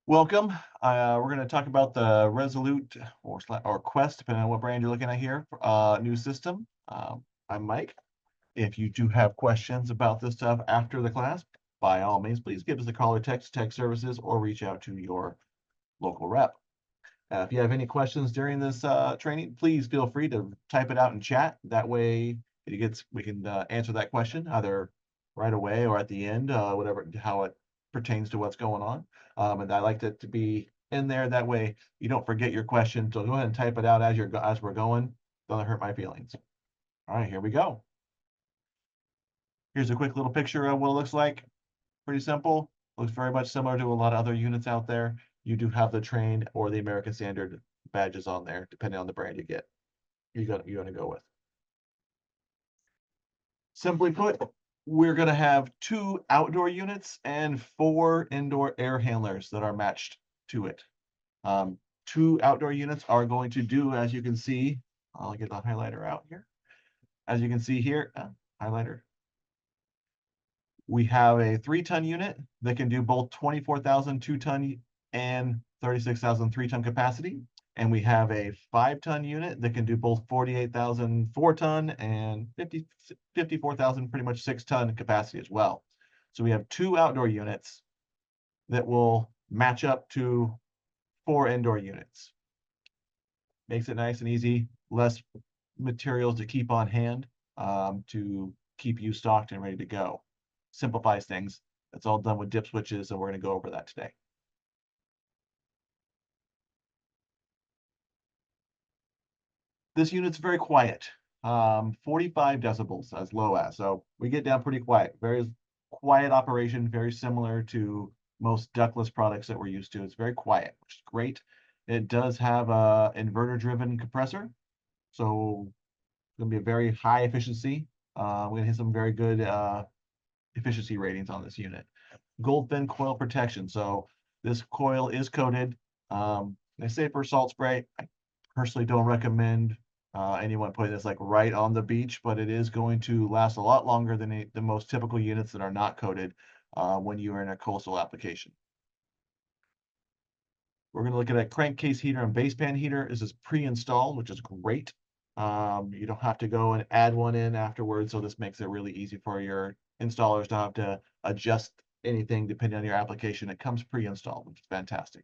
Welcome. We're going to talk about the Resolute or Quest, depending on what brand you're looking at here, new system. I'm Mike. If you do have questions about this stuff after the class, by all means, please give us a call or text tech services or reach out to your local rep. If you have any questions during this training, please feel free to type it out in chat. That way we can answer that question either right away or at the end, whatever, how it pertains to what's going on. And I like it to be in there. That way you don't forget your question. So go ahead and type it out as we're going. Don't hurt my feelings. All right, here we go. Here's a quick little picture of what it looks like. Pretty simple. Looks very much similar to a lot of other units out there. You do have the train or the American Standard badges on there, depending on the brand you get. You're gonna go with. Simply put, we're gonna have 2 outdoor units and 4 indoor air handlers that are matched to it. 2 outdoor units are going to do, as you can see, I'll get the highlighter out here. As you can see here, highlighter. We have a 3-ton unit that can do both 24,000 2-ton and 36,000 3-ton capacity. And we have a 5-ton unit that can do both 48,000 4-ton and 54,000 pretty much 6-ton capacity as well. So we have 2 outdoor units that will match up to 4 indoor units. Makes it nice and easy, less materials to keep on hand to keep you stocked and ready to go. Simplifies things. It's all done with dip switches, and we're going to go over that today. This unit's very quiet, 45 decibels as low as. So we get down pretty quiet, very quiet operation, very similar to most ductless products that we're used to. It's very quiet, which is great. It does have a inverter-driven compressor, so it's going to be a very high efficiency. We're going to hit some very good efficiency ratings on this unit. Gold thin coil protection. So this coil is coated. They say for salt spray, I personally don't recommend anyone putting this like right on the beach, but it is going to last a lot longer than the most typical units that are not coated when you are in a coastal application. We're going to look at a crankcase heater and base pan heater. This is pre-installed, which is great. You don't have to go and add one in afterwards, so this makes it really easy for your installers to have to adjust anything depending on your application. It comes pre-installed, which is fantastic.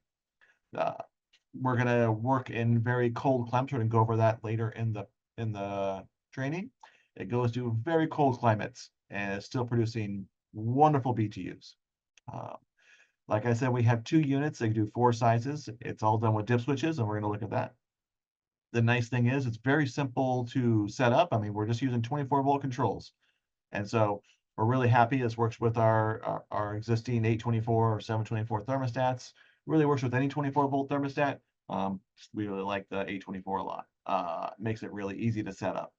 We're going to work in very cold climates. We're going to go over that later in the training. It goes to very cold climates and it's still producing wonderful BTUs. Like I said, we have 2 units. They do 4 sizes. It's all done with dip switches, and we're going to look at that. The nice thing is it's very simple to set up. I mean, we're just using 24-volt controls. And so we're really happy. This works with our existing 824 or 724 thermostats. Really works with any 24-volt thermostat. We really like the 824 a lot. Makes it really easy to set up.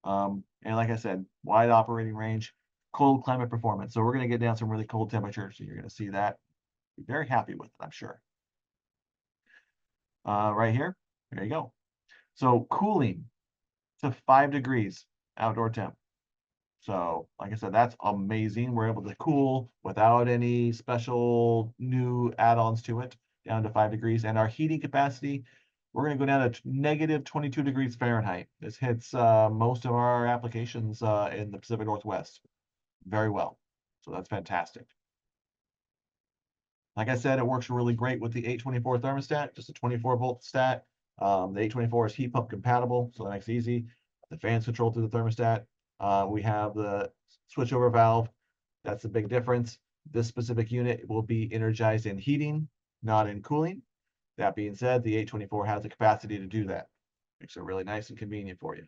And like I said, wide operating range, cold climate performance. So we're going to get down some really cold temperatures. So you're going to see that. Be very happy with it, I'm sure. Right here, there you go. So cooling to 5 degrees outdoor temp. So like I said, that's amazing. We're able to cool without any special new add-ons to it down to 5 degrees. And our heating capacity, we're going to go down to negative 22 degrees Fahrenheit. This hits most of our applications in the Pacific Northwest very well. So that's fantastic. Like I said, it works really great with the 824 thermostat, just a 24-volt stat. The 824 is heat pump compatible, so that makes it easy. The fan's controlled through the thermostat. We have the switchover valve. That's a big difference. This specific unit will be energized in heating, not in cooling. That being said, the 824 has the capacity to do that. Makes it really nice and convenient for you.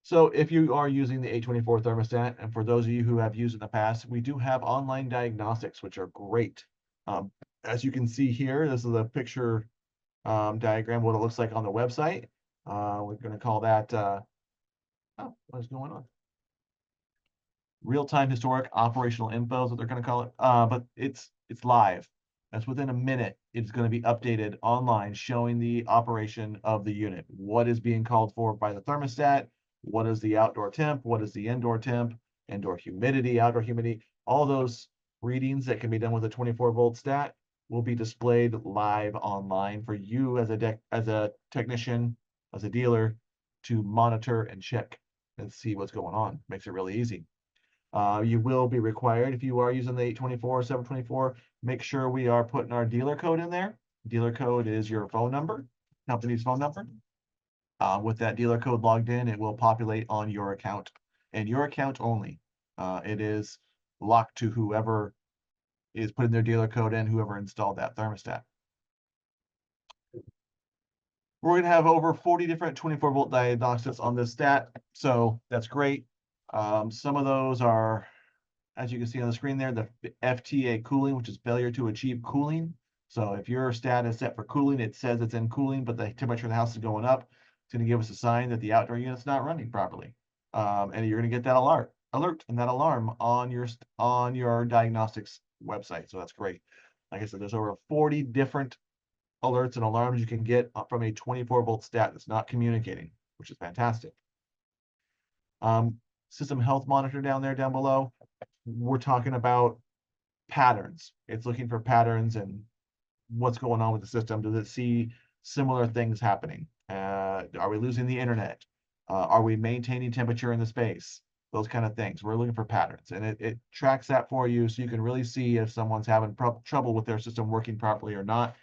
So if you are using the 824 thermostat, and for those of you who have used in the past, we do have online diagnostics, which are great. As you can see here, this is a picture diagram, what it looks like on the website. We're going to call that, oh, what is going on? Real-time historic operational info is what they're going to call it. But it's live. That's within a minute. It's going to be updated online, showing the operation of the unit. What is being called for by the thermostat? What is the outdoor temp? What is the indoor temp? Indoor humidity, outdoor humidity, all those readings that can be done with a 24-volt stat will be displayed live online for you as a technician, as a dealer, to monitor and check and see what's going on. Makes it really easy. You will be required, if you are using the 824 or 724, make sure we are putting our dealer code in there. Dealer code is your phone number, company's phone number. With that dealer code logged in, it will populate on your account and your account only. It is locked to whoever is putting their dealer code in, whoever installed that thermostat. We're going to have over 40 different 24-volt diagnostics on this stat, so that's great. Some of those are, as you can see on the screen there, the FTA cooling, which is failure to achieve cooling. So if your stat is set for cooling, it says it's in cooling, but the temperature of the house is going up. It's going to give us a sign that the outdoor unit's not running properly. And you're going to get that alert and that alarm on your diagnostics website. So that's great. Like I said, there's over 40 different alerts and alarms you can get from a 24-volt stat that's not communicating, which is fantastic. System health monitor down below. We're talking about patterns. It's looking for patterns and what's going on with the system. Does it see similar things happening? Are we losing the internet? Are we maintaining temperature in the space? Those kind of things. We're looking for patterns, and it tracks that for you, so you can really see if someone's having trouble with their system working properly or not,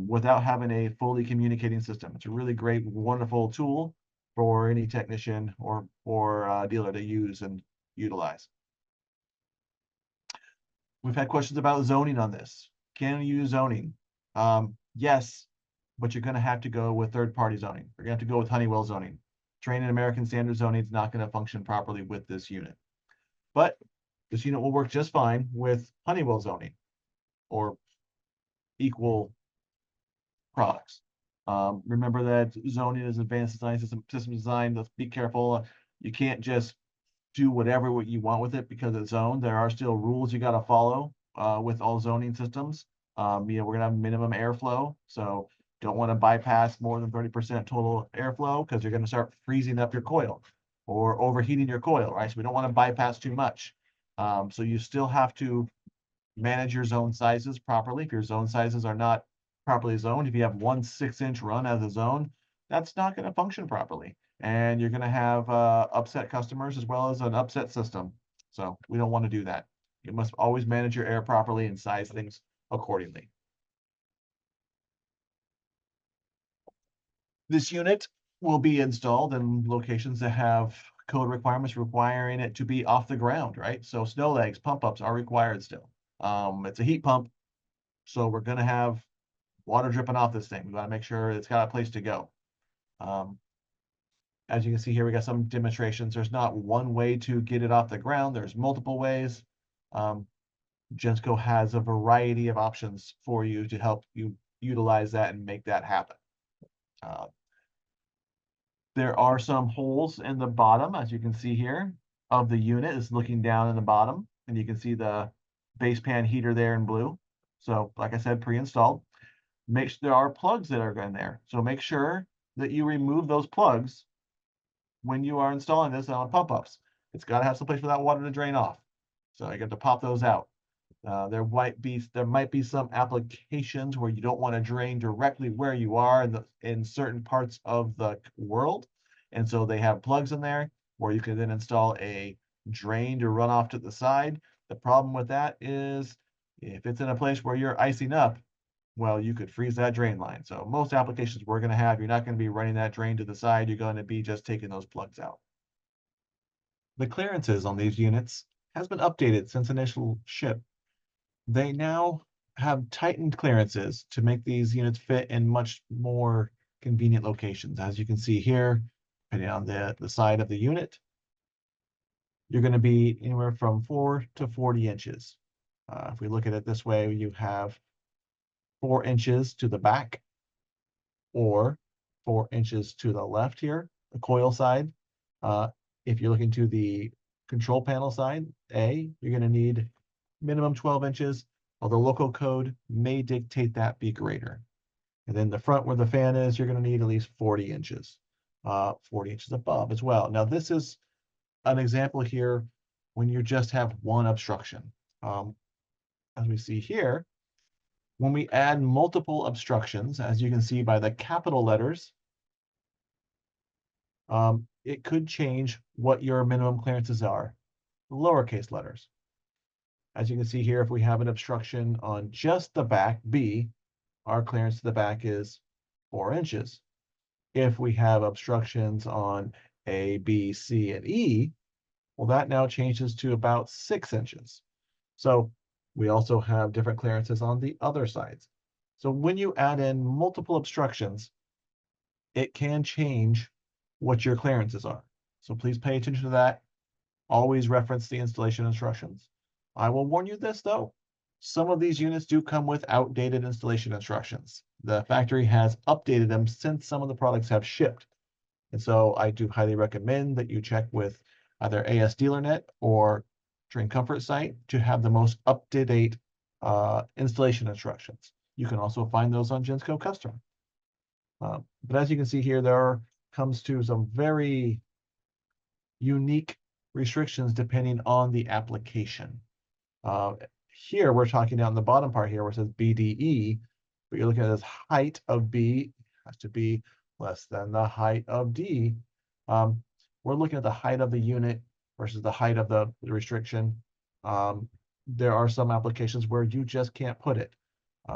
without having a fully communicating system. It's a really great, wonderful tool for any technician or dealer to use and utilize. We've had questions about zoning on this. Can you use zoning? Yes, but you're going to have to go with third-party zoning. You're going to have to go with Honeywell zoning. Training American Standard zoning is not going to function properly with this unit. But this unit will work just fine with Honeywell zoning or equal products. Remember that zoning is advanced design, system design. Let's be careful. You can't just do whatever you want with it because it's zoned. There are still rules you got to follow with all zoning systems. We're going to have minimum airflow, so don't want to bypass more than 30% total airflow because you're going to start freezing up your coil or overheating your coil, right? So we don't want to bypass too much. So you still have to manage your zone sizes properly. If your zone sizes are not properly zoned, if you have 1 6-inch run as a zone, that's not going to function properly. And you're going to have upset customers as well as an upset system. So we don't want to do that. You must always manage your air properly and size things accordingly. This unit will be installed in locations that have code requirements requiring it to be off the ground, right? So snow legs, pump ups are required still. It's a heat pump, so we're going to have water dripping off this thing. We got to make sure it's got a place to go. As you can see here, we got some demonstrations. There's not one way to get it off the ground. There's multiple ways. Gensco has a variety of options for you to help you utilize that and make that happen. There are some holes in the bottom, as you can see here, of the unit is looking down in the bottom, and you can see the base pan heater there in blue. So like I said, pre-installed. There are plugs that are in there. So make sure that you remove those plugs when you are installing this on pump ups. It's got to have some place for that water to drain off. So you got to pop those out. There might be some applications where you don't want to drain directly where you are in certain parts of the world, and so they have plugs in there where you can then install a drain to run off to the side. The problem with that is if it's in a place where you're icing up, well, you could freeze that drain line. So most applications we're going to have, you're not going to be running that drain to the side. You're going to be just taking those plugs out. The clearances on these units has been updated since initial ship. They now have tightened clearances to make these units fit in much more convenient locations. As you can see here, depending on the side of the unit, you're going to be anywhere from 4 to 40 inches. If we look at it this way, you have 4 inches to the back or 4 inches to the left here, the coil side. If you're looking to the control panel side, you're going to need minimum 12 inches, although local code may dictate that be greater. And then the front where the fan is, you're going to need at least 40 inches, 40 inches above as well. Now, this is an example here when you just have one obstruction. As we see here, when we add multiple obstructions, as you can see by the capital letters, it could change what your minimum clearances are, the lowercase letters. As you can see here, if we have an obstruction on just the back, B, our clearance to the back is 4 inches. If we have obstructions on A, B, C, and E, well, that now changes to about 6 inches. So we also have different clearances on the other sides. So when you add in multiple obstructions, it can change what your clearances are. So please pay attention to that. Always reference the installation instructions. I will warn you this though, some of these units do come with outdated installation instructions. The factory has updated them since some of the products have shipped. And so I do highly recommend that you check with either AS DealerNet or Drain Comfort site to have the most up-to-date installation instructions. You can also find those on Gensco Custom. But as you can see here, there comes to some very unique restrictions depending on the application. Here we're talking down the bottom part here where it says BDE, but you're looking at this height of B has to be less than the height of D. We're looking at the height of the unit versus the height of the restriction. There are some applications where you just can't put it.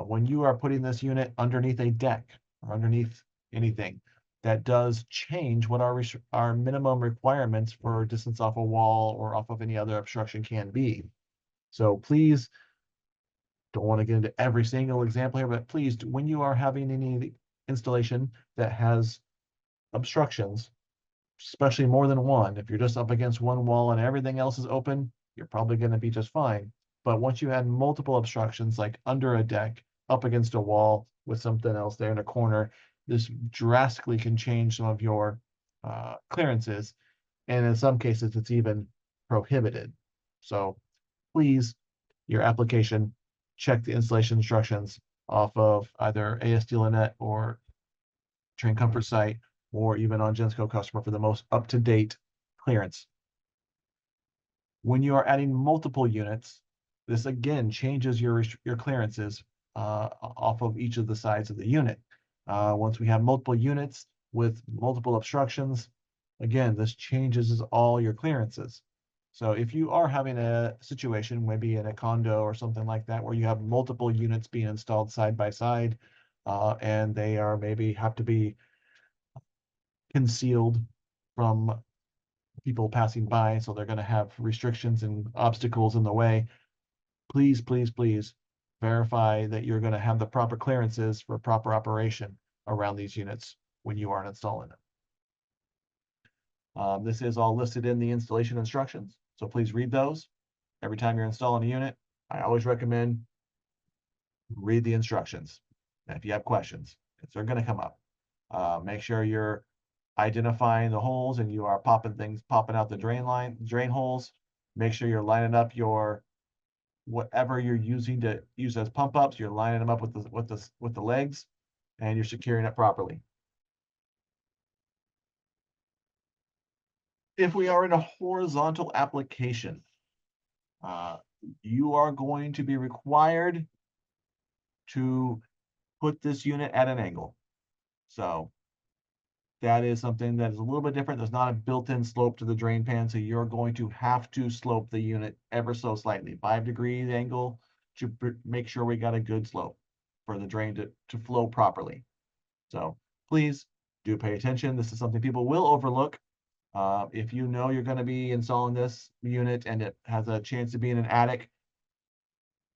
When you are putting this unit underneath a deck or underneath anything, that does change what our minimum requirements for distance off a wall or off of any other obstruction can be. So please, don't want to get into every single example here, but please, when you are having any installation that has obstructions, especially more than one, if you're just up against one wall and everything else is open, you're probably going to be just fine. But once you add multiple obstructions, like under a deck, up against a wall with something else there in a corner, this drastically can change some of your clearances. And in some cases, it's even prohibited. So please, your application, check the installation instructions off of either AS DealerNet or Train Comfort site, or even on Gensco Customer for the most up-to-date clearance. When you are adding multiple units, this again changes your clearances off of each of the sides of the unit. Once we have multiple units with multiple obstructions, again, this changes all your clearances. So if you are having a situation, maybe in a condo or something like that, where you have multiple units being installed side by side, and they are maybe have to be concealed from people passing by, so they're going to have restrictions and obstacles in the way. Please, please, please verify that you're going to have the proper clearances for proper operation around these units when you are installing them. This is all listed in the installation instructions, so please read those. Every time you're installing a unit, I always recommend read the instructions. And if you have questions, because they're going to come up, make sure you're identifying the holes and you are popping out the drain holes. Make sure you're lining up your whatever you're using to use as pump ups. You're lining them up with the legs, and you're securing it properly. If we are in a horizontal application, you are going to be required to put this unit at an angle. So that is something that is a little bit different. There's not a built-in slope to the drain pan, so you're going to have to slope the unit ever so slightly, 5 degrees angle, to make sure we got a good slope for the drain to flow properly. So please do pay attention. This is something people will overlook. If you know you're going to be installing this unit and it has a chance to be in an attic,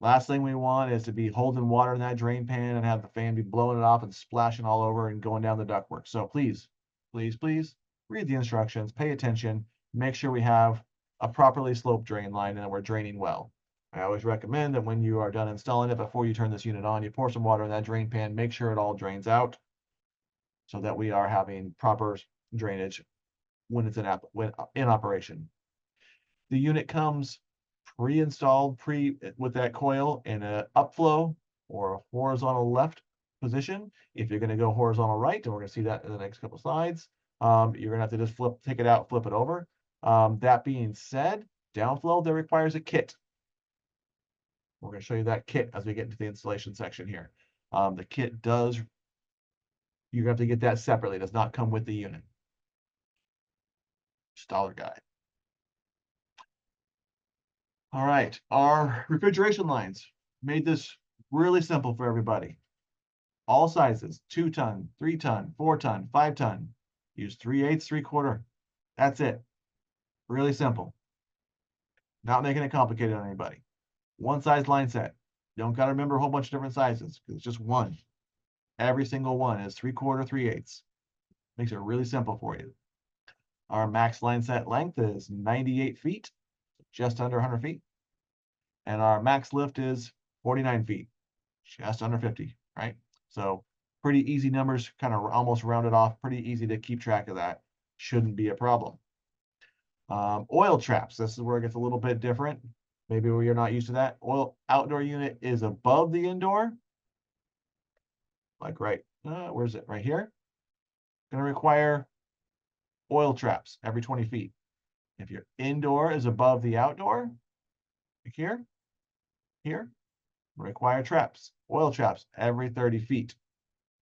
last thing we want is to be holding water in that drain pan and have the fan be blowing it off and splashing all over and going down the ductwork. So please, please, please read the instructions, pay attention, make sure we have a properly sloped drain line and that we're draining well. I always recommend that when you are done installing it, before you turn this unit on, you pour some water in that drain pan, make sure it all drains out so that we are having proper drainage when it's in operation. The unit comes pre-installed with that coil in an upflow or a horizontal left position. If you're going to go horizontal right, and we're going to see that in the next couple slides, you're going to have to just take it out, flip it over. That being said, downflow that requires a kit. We're going to show you that kit as we get into the installation section here. The kit you have to get that separately. It does not come with the unit. Installer guide. All right, our refrigeration lines made this really simple for everybody. All sizes, 2-ton, 3-ton, 4-ton, 5-ton. Use 3/8, 3/4. That's it. Really simple. Not making it complicated on anybody. One size line set. You don't got to remember a whole bunch of different sizes because it's just one. Every single one is 3/4, 3/8. Makes it really simple for you. Our max line set length is 98 feet, just under 100 feet. And our max lift is 49 feet, just under 50, right? So pretty easy numbers, kind of almost rounded off, pretty easy to keep track of that. Shouldn't be a problem. Oil traps, this is where it gets a little bit different. Maybe where you're not used to that. Oil outdoor unit is above the indoor. Like where's it? Right here. Gonna require oil traps every 20 feet. If your indoor is above the outdoor, like here, require traps, oil traps every 30 feet.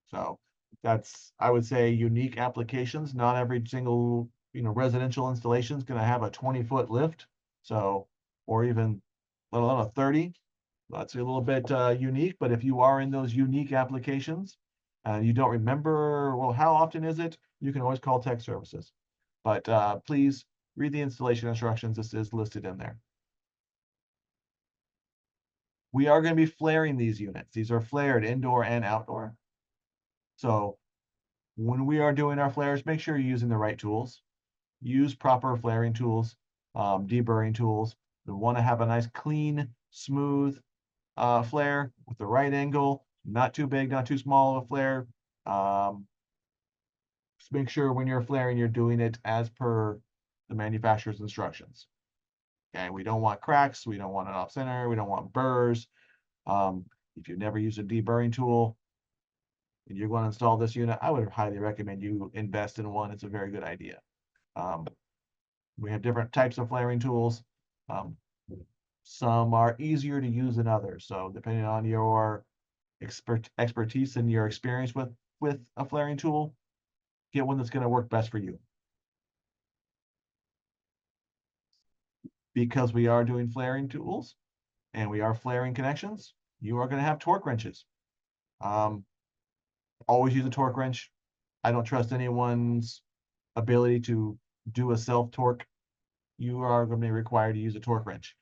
So that's, I would say, unique applications. Not every single, residential installation is going to have a 20-foot lift. So, or even, let alone a 30. That's a little bit unique, but if you are in those unique applications and you don't remember, well, how often is it? You can always call tech services. But please read the installation instructions. This is listed in there. We are going to be flaring these units. These are flared indoor and outdoor. So when we are doing our flares, make sure you're using the right tools. Use proper flaring tools, deburring tools. We want to have a nice, clean, smooth flare with the right angle, not too big, not too small of a flare. Just make sure when you're flaring, you're doing it as per the manufacturer's instructions. Okay, we don't want cracks, we don't want it off center, we don't want burrs. If you've never used a deburring tool and you're going to install this unit, I would highly recommend you invest in one. It's a very good idea. We have different types of flaring tools. Some are easier to use than others. So depending on your expertise and your experience with a flaring tool, get one that's going to work best for you. Because we are doing flaring tools and we are flaring connections, you are going to have torque wrenches. Always use a torque wrench. I don't trust anyone's ability to do a self torque. You are going to be required to use a torque wrench.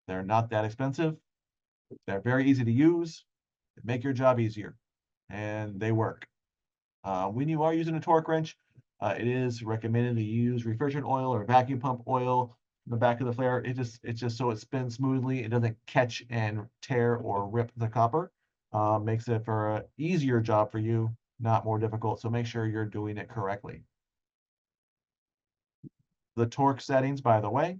They're not that expensive. They're very easy to use. They make your job easier, and they work. When you are using a torque wrench, it is recommended to use refrigerant oil or vacuum pump oil in the back of the flare. It's just so it spins smoothly. It doesn't catch and tear or rip the copper. Makes it for an easier job for you, not more difficult. So make sure you're doing it correctly. The torque settings, by the way,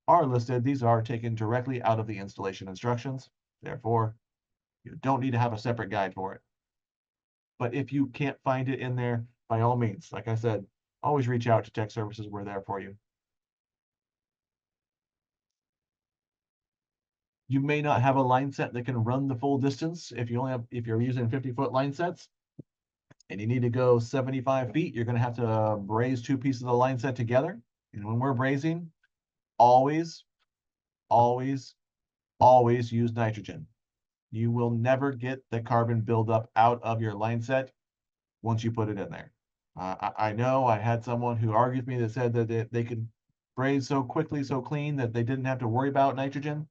are listed. These are taken directly out of the installation instructions. Therefore, you don't need to have a separate guide for it. But if you can't find it in there, by all means, like I said, always reach out to tech services. We're there for you. You may not have a line set that can run the full distance. If you're using 50-foot line sets and you need to go 75 feet, you're going to have to braze 2 pieces of the line set together. And when we're brazing, always, always, always use nitrogen. You will never get the carbon buildup out of your line set once you put it in there. I know I had someone who argued with me that said that they could braze so quickly, so clean that they didn't have to worry about nitrogen.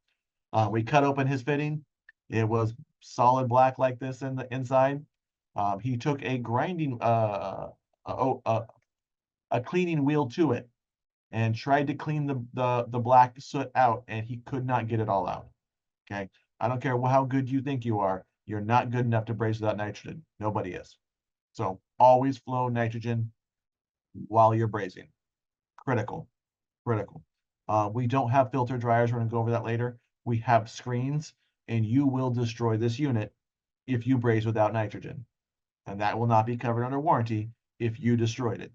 We cut open his fitting. It was solid black like this in the inside. He took a cleaning wheel to it and tried to clean the black soot out, and he could not get it all out. Okay, I don't care how good you think you are. You're not good enough to braze without nitrogen. Nobody is. So always flow nitrogen while you're brazing. Critical, critical. We don't have filter dryers. We're going to go over that later. We have screens, and you will destroy this unit if you braze without nitrogen. And that will not be covered under warranty if you destroyed it.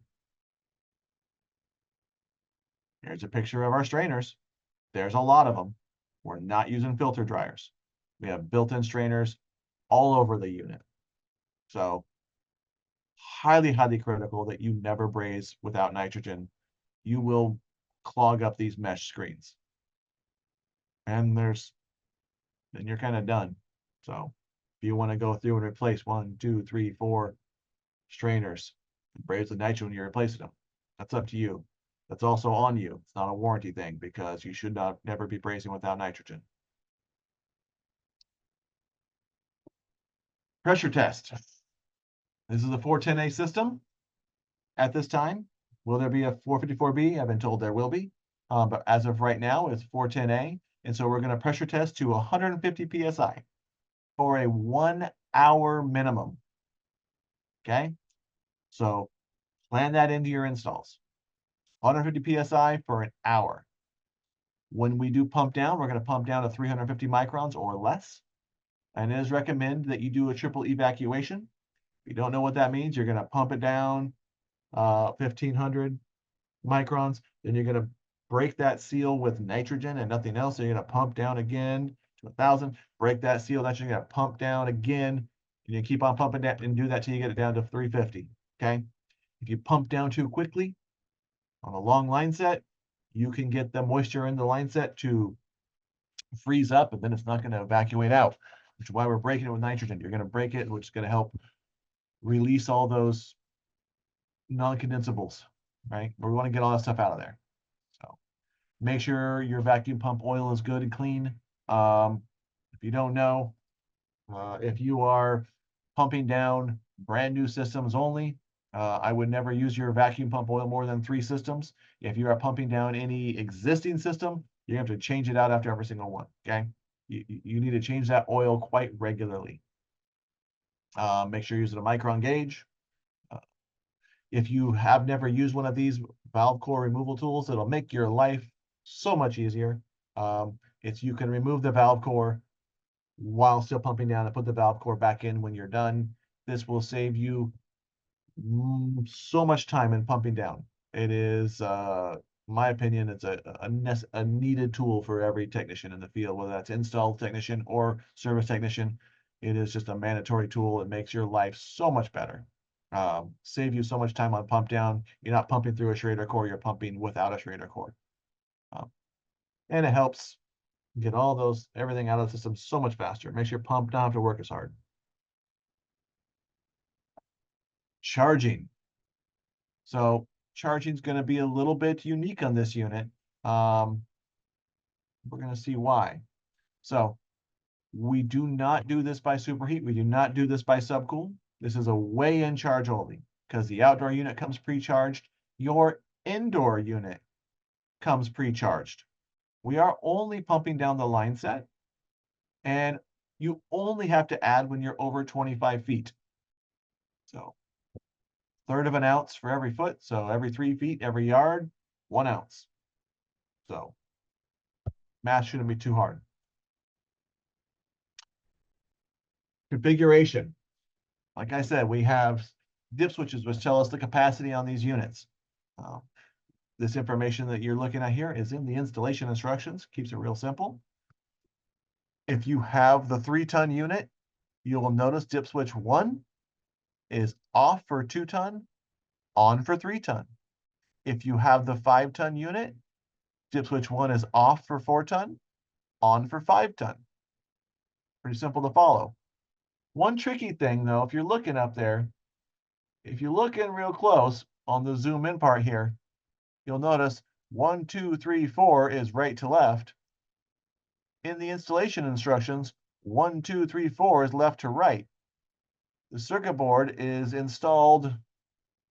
Here's a picture of our strainers. There's a lot of them. We're not using filter dryers. We have built-in strainers all over the unit. So highly, highly critical that you never braze without nitrogen. You will clog up these mesh screens. And then you're kind of done. So if you want to go through and replace 1, 2, 3, 4 strainers, braze with nitrogen when you're replacing them, that's up to you. That's also on you. It's not a warranty thing because you should not never be brazing without nitrogen. Pressure test. This is a 410A system at this time. Will there be a 454B? I've been told there will be. But as of right now, it's 410A. And so we're going to pressure test to 150 PSI for a 1 hour minimum. Okay. So plan that into your installs. 150 PSI for an hour. When we do pump down, we're going to pump down to 350 microns or less. And it is recommended that you do a triple evacuation. If you don't know what that means, you're going to pump it down 1500 microns. Then you're going to break that seal with nitrogen and nothing else. So you're going to pump down again to 1000, break that seal. That's you're going to pump down again. And you keep on pumping that and do that till you get it down to 350. Okay. If you pump down too quickly on a long line set, you can get the moisture in the line set to freeze up, and then it's not going to evacuate out, which is why we're breaking it with nitrogen. You're going to break it, which is going to help release all those non-condensables, right? We want to get all that stuff out of there. So make sure your vacuum pump oil is good and clean. If you don't know, if you are pumping down brand new systems only, I would never use your vacuum pump oil more than 3 systems. If you are pumping down any existing system, you have to change it out after every single one, okay? You need to change that oil quite regularly. Make sure you're using a micron gauge. If you have never used one of these valve core removal tools, it'll make your life so much easier. You can remove the valve core while still pumping down and put the valve core back in when you're done. This will save you so much time in pumping down. It is, my opinion, it's a needed tool for every technician in the field, whether that's install technician or service technician. It is just a mandatory tool. It makes your life so much better. Save you so much time on pump down. You're not pumping through a Schrader core, you're pumping without a Schrader core. And it helps get everything out of the system so much faster. It makes your pump not have to work as hard. Charging. So charging is going to be a little bit unique on this unit. We're going to see why. So we do not do this by superheat. We do not do this by subcool. This is a weigh-in charge only because the outdoor unit comes pre-charged. Your indoor unit comes pre-charged. We are only pumping down the line set, and you only have to add when you're over 25 feet. So 1/3 of an ounce for every foot. So every 3 feet, every yard, 1 ounce. So math shouldn't be too hard. Configuration. Like I said, we have dip switches which tell us the capacity on these units. This information that you're looking at here is in the installation instructions. Keeps it real simple. If you have the 3-ton unit, you will notice dip switch 1 is off for 2-ton, on for 3-ton. If you have the 5-ton unit, dip switch 1 is off for 4-ton, on for 5-ton. Pretty simple to follow. One tricky thing though, if you're looking up there, if you look in real close on the zoom in part here, you'll notice 1, 2, 3, 4 is right to left. In the installation instructions, 1, 2, 3, 4 is left to right. The circuit board is installed,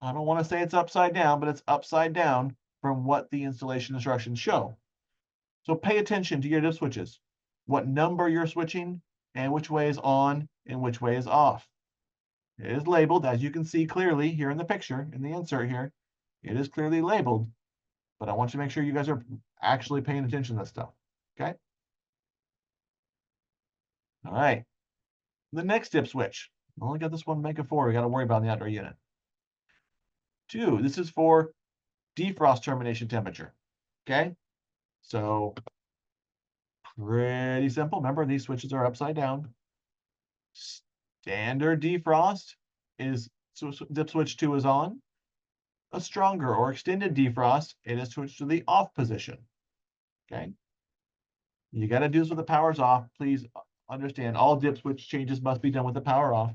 I don't want to say it's upside down, but it's upside down from what the installation instructions show. So pay attention to your dip switches, what number you're switching, and which way is on and which way is off. It is labeled, as you can see clearly here in the picture, in the insert here. It is clearly labeled, but I want you to make sure you guys are actually paying attention to this stuff, okay? All right, the next dip switch. I only got this one make a 4. We got to worry about in the outdoor unit. 2, this is for defrost termination temperature, okay? So Pretty simple. Remember, these switches are upside down. Standard defrost is dip switch 2 is on. A stronger or extended defrost, it is switched to the off position. Okay. You got to do this with the powers off. Please understand all dip switch changes must be done with the power off.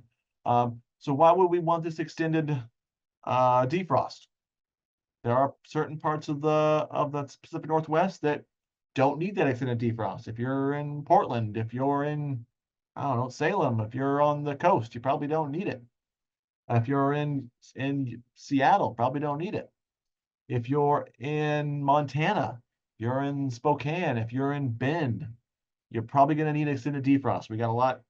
So why would we want this extended defrost? There are certain parts of the Pacific Northwest that don't need that extended defrost. If you're in Portland, if you're in, I don't know, Salem, if you're on the coast, you probably don't need it. If you're in Seattle, probably don't need it. If you're in Montana, you're in Spokane, if you're in Bend, you're probably going to need extended defrost.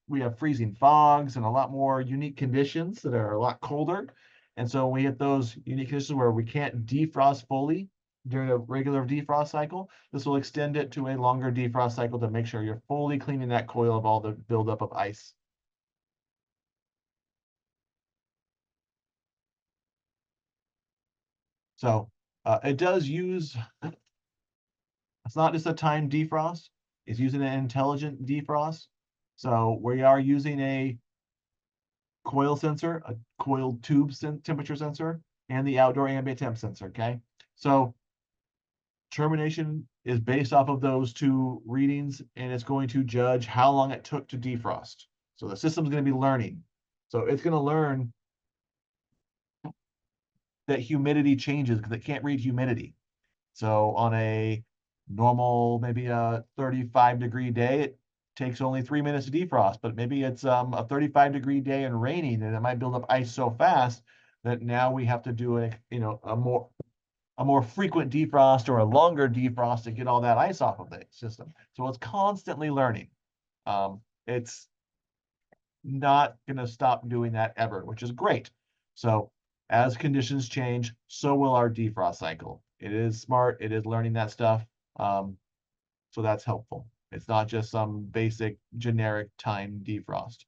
We have freezing fogs and a lot more unique conditions that are a lot colder. And so we hit those unique conditions where we can't defrost fully during a regular defrost cycle. This will extend it to a longer defrost cycle to make sure you're fully cleaning that coil of all the buildup of ice. So it does use, it's not just a timed defrost, it's using an intelligent defrost. So we are using a coil sensor, a coiled tube temperature sensor, and the outdoor ambient temp sensor, okay? So termination is based off of those two readings, and it's going to judge how long it took to defrost. So the system's going to be learning. So it's going to learn that humidity changes because it can't read humidity. So on a normal, maybe a 35-degree day, it takes only 3 minutes to defrost, but maybe it's a 35-degree day and raining, and it might build up ice so fast that now we have to do a more frequent defrost or a longer defrost to get all that ice off of the system. So it's constantly learning. It's not going to stop doing that ever, which is great. So as conditions change, so will our defrost cycle. It is smart. It is learning that stuff. So that's helpful. It's not just some basic generic time defrost.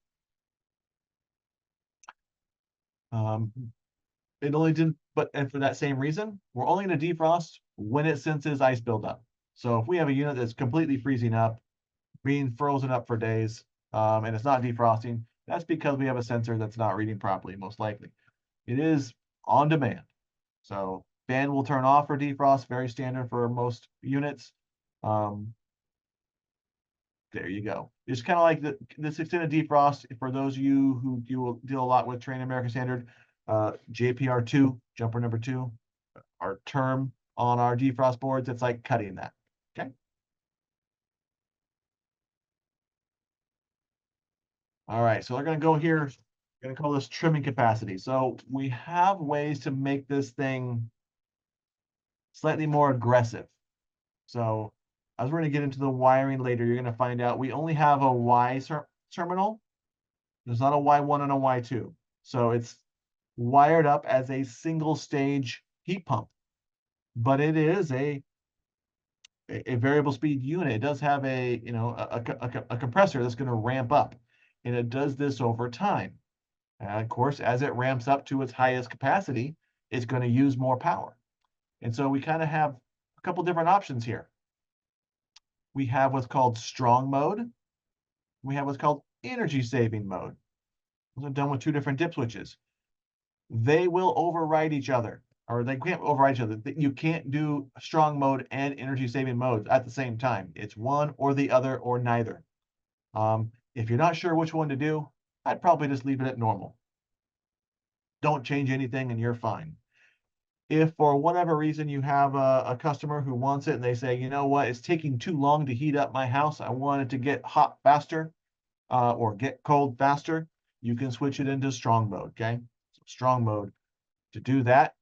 It only didn't, and for that same reason, we're only going to defrost when it senses ice buildup. So if we have a unit that's completely freezing up, being frozen up for days, and it's not defrosting, that's because we have a sensor that's not reading properly, most likely. It is on demand. So fan will turn off for defrost, very standard for most units. There you go. It's kind of like this extended defrost for those of you who deal a lot with Train American Standard, JPR2, jumper number 2, our term on our defrost boards, it's like cutting that. Okay. All right, so we're going to go here. We're going to call this trimming capacity. So we have ways to make this thing slightly more aggressive. So as we're going to get into the wiring later, you're going to find out we only have a Y terminal. There's not a Y1 and a Y2. So it's wired up as a single stage heat pump, but it is a variable speed unit. It does have a compressor that's going to ramp up, and it does this over time. And of course, as it ramps up to its highest capacity, it's going to use more power. And so we kind of have a couple different options here. We have what's called strong mode. We have what's called energy saving mode. Those are done with two different dip switches. They will override each other, or they can't override each other. You can't do strong mode and energy saving modes at the same time. It's one or the other or neither. If you're not sure which one to do, I'd probably just leave it at normal. Don't change anything and you're fine. If for whatever reason you have a customer who wants it and they say, you know what, it's taking too long to heat up my house, I want it to get hot faster or get cold faster, you can switch it into strong mode, okay? So strong mode. To do that,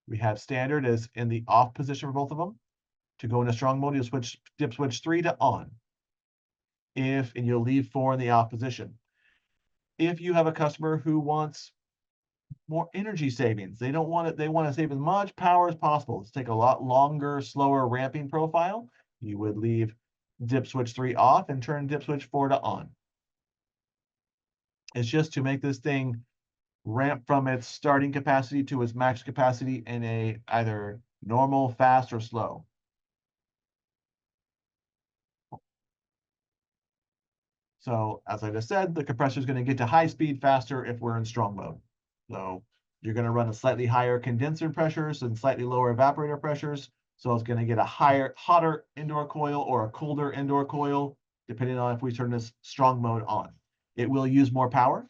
we have standard as in the off position for both of them. To go into strong mode, you'll switch dip switch 3 to on. And you'll leave 4 in the off position. If you have a customer who wants more energy savings, they want to save as much power as possible. Let's take a lot longer, slower ramping profile. You would leave dip switch 3 off and turn dip switch 4 to on. It's just to make this thing ramp from its starting capacity to its max capacity in a either normal, fast, or slow. So as I just said, the compressor is going to get to high speed faster if we're in strong mode. So you're going to run a slightly higher condenser pressures and slightly lower evaporator pressures. So it's going to get a hotter indoor coil or a colder indoor coil, depending on if we turn this strong mode on. It will use more power,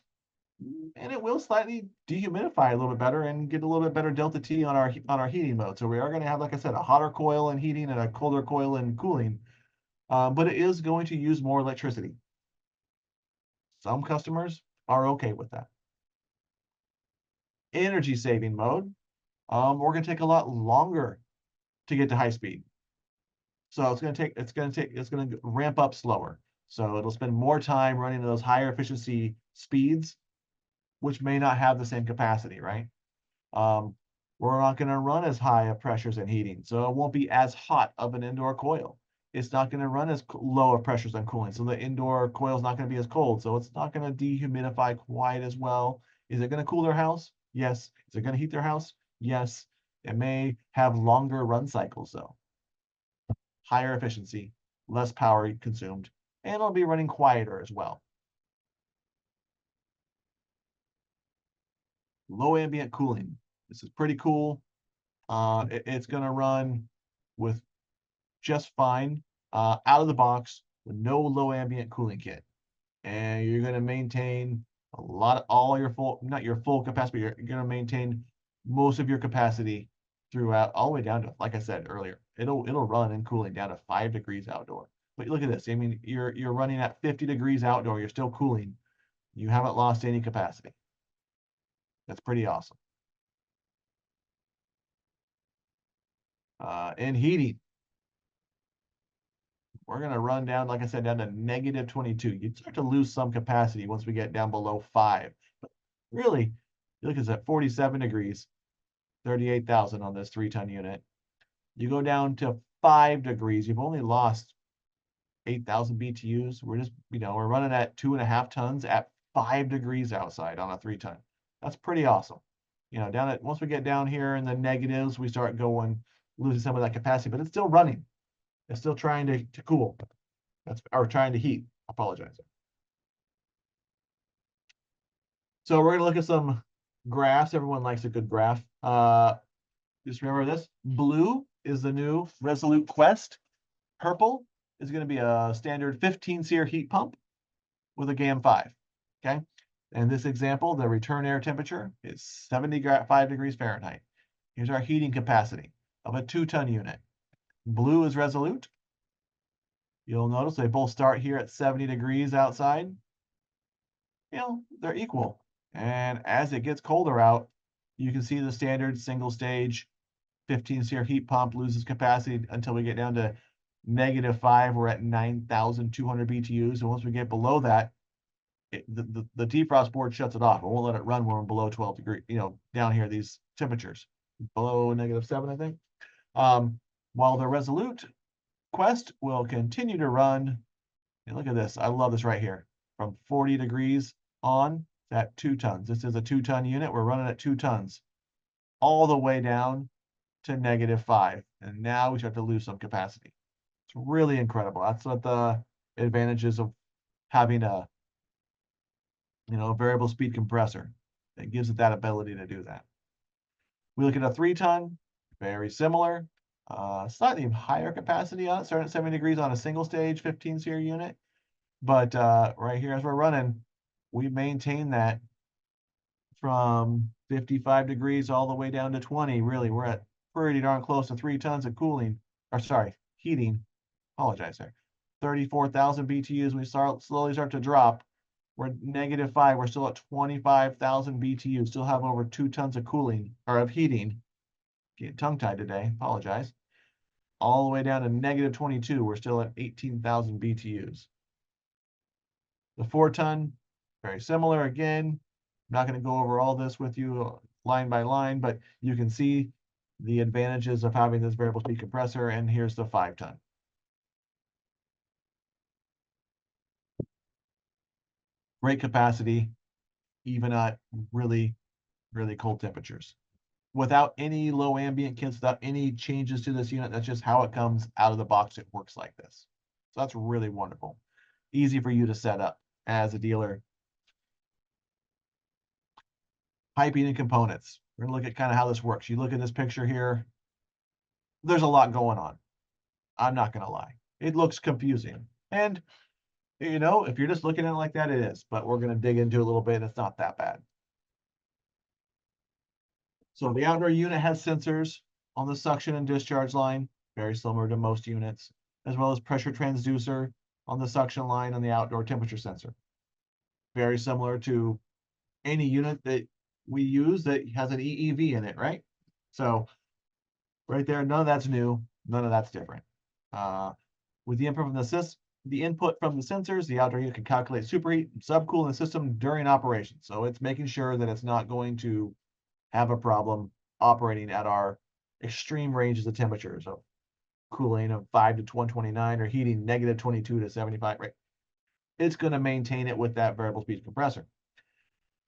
and it will slightly dehumidify a little bit better and get a little bit better delta T on our heating mode. So we are going to have, like I said, a hotter coil in heating and a colder coil in cooling, but it is going to use more electricity. Some customers are okay with that. Energy saving mode, we're going to take a lot longer to get to high speed. So it's going to ramp up slower. So it'll spend more time running those higher efficiency speeds, which may not have the same capacity, right? Um, we're not going to run as high of pressures and heating, so it won't be as hot of an indoor coil. It's not going to run as low of pressures and cooling, so the indoor coil is not going to be as cold, so it's not going to dehumidify quite as well. Is it going to cool their house? Yes. Is it going to heat their house? Yes. It may have longer run cycles, though. Higher efficiency, less power consumed, and it'll be running quieter as well. Low ambient cooling. This is pretty cool. It's going to run with just fine out of the box with no low ambient cooling kit. And you're going to maintain a lot of all your full, not your full capacity, but you're going to maintain most of your capacity throughout, all the way down to, like I said earlier, it'll run in cooling down to 5 degrees outdoor. But look at this. I mean, you're running at 50 degrees outdoor. You're still cooling. You haven't lost any capacity. That's pretty awesome. In heating, we're going to run down, like I said, down to negative 22. You'd start to lose some capacity once we get down below 5. But really, you look at 47 degrees, 38,000 on this 3-ton unit. You go down to 5 degrees, you've only lost 8,000 BTUs. We're just, we're running at 2.5 tons at 5 degrees outside on a 3-ton. That's pretty awesome. Down at, once we get down here in the negatives, we start losing some of that capacity, but it's still running. It's still trying to cool. Or trying to heat. Apologize. So we're gonna look at some graphs. Everyone likes a good graph. Just remember this. Blue is the new Resolute Quest. Purple is going to be a standard 15 SEER heat pump with a GAM5. Okay. In this example, the return air temperature is 75 degrees Fahrenheit. Here's our heating capacity of a 2-ton unit. Blue is Resolute. You'll notice they both start here at 70 degrees outside. They're equal. And as it gets colder out, you can see the standard single stage 15 SEER heat pump loses capacity until we get down to -5. We're at 9,200 BTUs. And once we get below that, the defrost board shuts it off. It won't let it run when we're below 12 degrees, down here, these temperatures, below -7, I think. While the Resolute Quest will continue to run, and look at this. I love this right here. From 40 degrees on at 2 tons. This is a 2-ton unit. We're running at 2 tons all the way down to -5. And now we start to lose some capacity. It's really incredible. That's what the advantages of having a variable speed compressor. It gives it that ability to do that. We look at a 3-ton, very similar, slightly higher capacity on it, starting at 70 degrees on a single stage 15 SEER unit. But right here, as we're running, we maintain that from 55 degrees all the way down to 20. Really, we're at pretty darn close to 3 tons of cooling, or sorry, heating. Apologize there. 34,000 BTUs. We slowly start to drop. We're at -5. We're still at 25,000 BTUs. Still have over 2 tons of cooling or of heating. Getting tongue-tied today. Apologize. All the way down to -22. We're still at 18,000 BTUs. The 4-ton, very similar. Again, I'm not going to go over all this with you line by line, but you can see the advantages of having this variable speed compressor. And here's the 5-ton. Great capacity, even at really, really cold temperatures. Without any low ambient kits, without any changes to this unit, that's just how it comes out of the box. It works like this. So that's really wonderful. Easy for you to set up. as a dealer. Piping and components. We're gonna look at kind of how this works. You look at this picture here, there's a lot going on. I'm not gonna lie. It looks confusing. And you know, if you're just looking at it like that, it is, but we're gonna dig into it a little bit. It's not that bad. So the outdoor unit has sensors on the suction and discharge line, very similar to most units, as well as pressure transducer on the suction line and the outdoor temperature sensor. Very similar to any unit that we use that has an EEV in it, right? So right there, none of that's new, none of that's different. With the input from the sensors, the outdoor unit can calculate superheat and subcool in the system during operation. So it's making sure that it's not going to have a problem operating at our extreme ranges of temperatures of cooling of 5 to 129 or heating negative 22 to 75, right? It's going to maintain it with that variable speed compressor.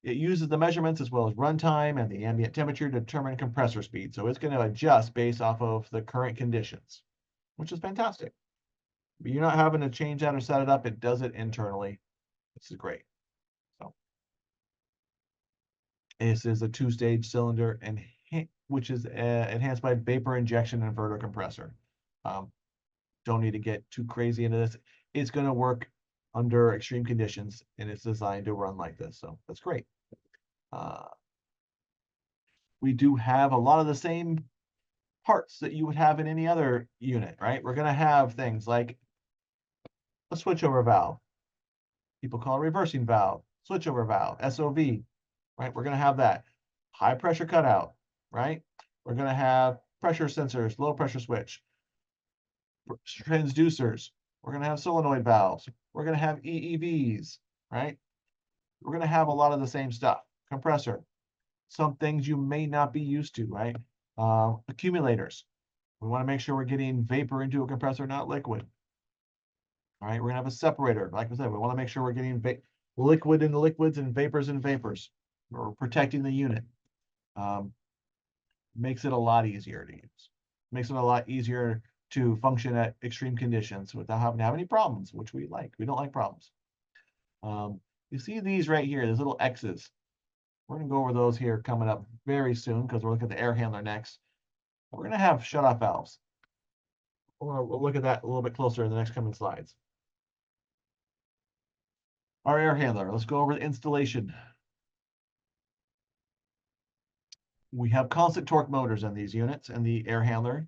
It uses the measurements as well as runtime and the ambient temperature to determine compressor speed. So it's going to adjust based off of the current conditions, which is fantastic. But you're not having to change that or set it up. It does it internally. This is great. So this is a two-stage cylinder and which is enhanced by vapor injection inverter compressor. Don't need to get too crazy into this. It's going to work under extreme conditions, and it's designed to run like this. So that's great. We do have a lot of the same parts that you would have in any other unit, right? We're going to have things like a switchover valve. People call it reversing valve, switchover valve, SOV, right? We're going to have that. High pressure cutout, right? We're going to have pressure sensors, low pressure switch, transducers. We're going to have solenoid valves. We're going to have EEVs, right? We're going to have a lot of the same stuff. Compressor. Some things you may not be used to, right? Accumulators. We want to make sure we're getting vapor into a compressor, not liquid. All right, we're going to have a separator. Like I said, we want to make sure we're getting liquid into liquids and vapors in vapors. We're protecting the unit. Makes it a lot easier to use. Makes it a lot easier to function at extreme conditions without having to have any problems, which we like. We don't like problems. You see these right here, these little X's. We're going to go over those here coming up very soon because we're looking at the air handler next. We're going to have shutoff valves. We'll look at that a little bit closer in the next coming slides. Our air handler, let's go over the installation. We have constant torque motors in these units and the air handler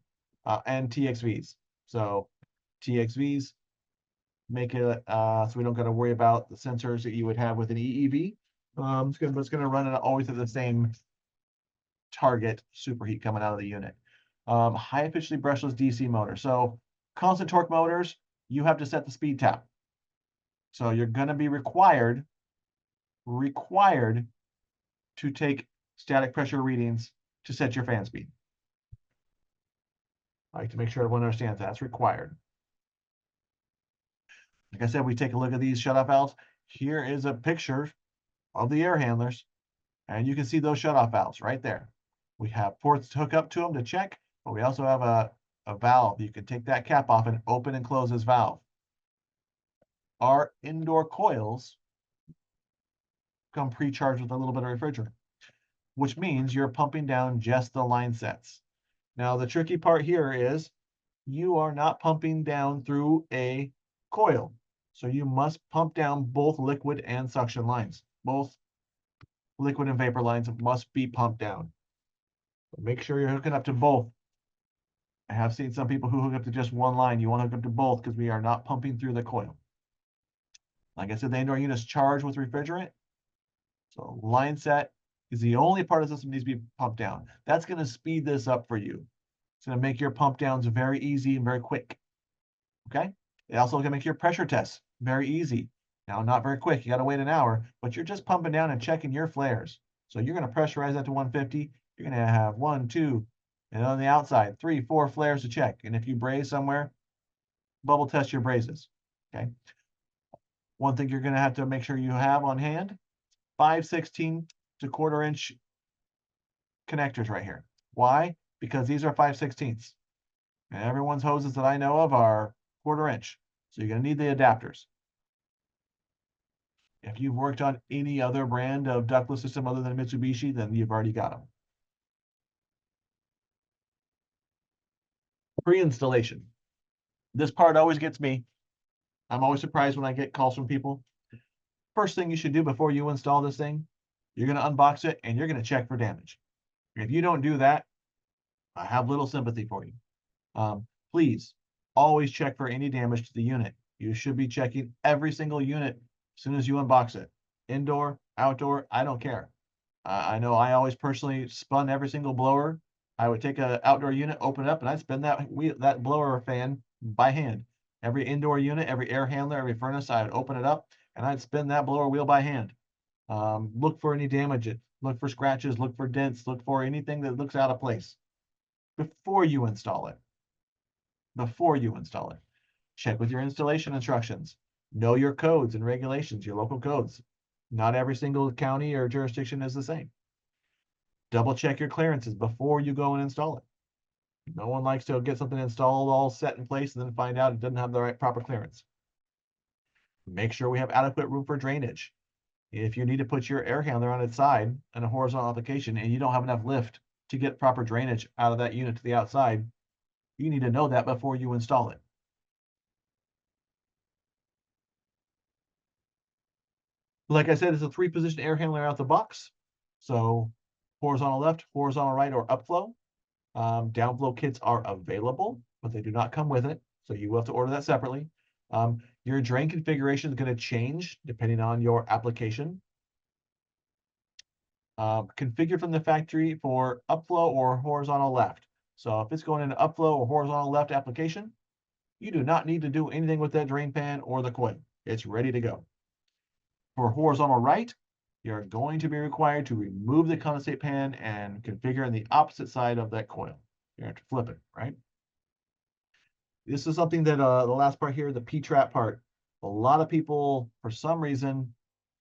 and TXVs. So TXVs make it so we don't got to worry about the sensors that you would have with an EEV. It's going to run it always at the same target superheat coming out of the unit. High efficiency brushless DC motor. So constant torque motors, you have to set the speed tap. So you're going to be required to take static pressure readings to set your fan speed. I like to make sure everyone understands that's required. Like I said, we take a look at these shutoff valves. Here is a picture of the air handlers, and you can see those shutoff valves right there. We have ports to hook up to them to check, but we also have a valve. You can take that cap off and open and close this valve. Our indoor coils come pre-charged with a little bit of refrigerant, which means you're pumping down just the line sets. Now, the tricky part here is you are not pumping down through a coil. So you must pump down both liquid and suction lines. Both liquid and vapor lines must be pumped down. So make sure you're hooking up to both. I have seen some people who hook up to just one line. You want to hook up to both because we are not pumping through the coil. Like I said, the indoor unit is charged with refrigerant. So line set is the only part of the system that needs to be pumped down. That's going to speed this up for you. It's going to make your pump downs very easy and very quick. Okay? It also can make your pressure tests very easy. Now, not very quick. You got to wait an hour, but you're just pumping down and checking your flares. So you're going to pressurize that to 150. You're going to have 1, 2, and on the outside, 3, 4 flares to check. And if you braze somewhere, bubble test your brazes. Okay? One thing you're going to have to make sure you have on hand, 5/16 to 1/4 inch connectors right here. Why? Because these are 5/16. And everyone's hoses that I know of are 1/4 inch. So you're going to need the adapters. If you've worked on any other brand of ductless system other than Mitsubishi, then you've already got them. Pre-installation. This part always gets me. I'm always surprised when I get calls from people. First thing you should do before you install this thing, you're going to unbox it and you're going to check for damage. If you don't do that, I have little sympathy for you. Please always check for any damage to the unit. You should be checking every single unit as soon as you unbox it. Indoor, outdoor, I don't care. I know I always personally spun every single blower. I would take an outdoor unit, open it up, and I'd spin that blower fan by hand. Every indoor unit, every air handler, every furnace, I would open it up and I'd spin that blower wheel by hand. Look for any damage, look for scratches, look for dents, look for anything that looks out of place before you install it. Before you install it, check with your installation instructions. Know your codes and regulations, your local codes. Not every single county or jurisdiction is the same. Double check your clearances before you go and install it. No one likes to get something installed all set in place and then find out it doesn't have the right proper clearance. Make sure we have adequate room for drainage. If you need to put your air handler on its side in a horizontal application and you don't have enough lift to get proper drainage out of that unit to the outside, you need to know that before you install it. Like I said, it's a 3-position air handler out the box. So horizontal left, horizontal right, or upflow. Downflow kits are available, but they do not come with it. So you will have to order that separately. Your drain configuration is going to change depending on your application. Configure from the factory for upflow or horizontal left. So if it's going into upflow or horizontal left application, you do not need to do anything with that drain pan or the coil. It's ready to go. For horizontal right, you're going to be required to remove the condensate pan and configure on the opposite side of that coil. You have to flip it, right? This is something that the last part here, the P-trap part, a lot of people, for some reason,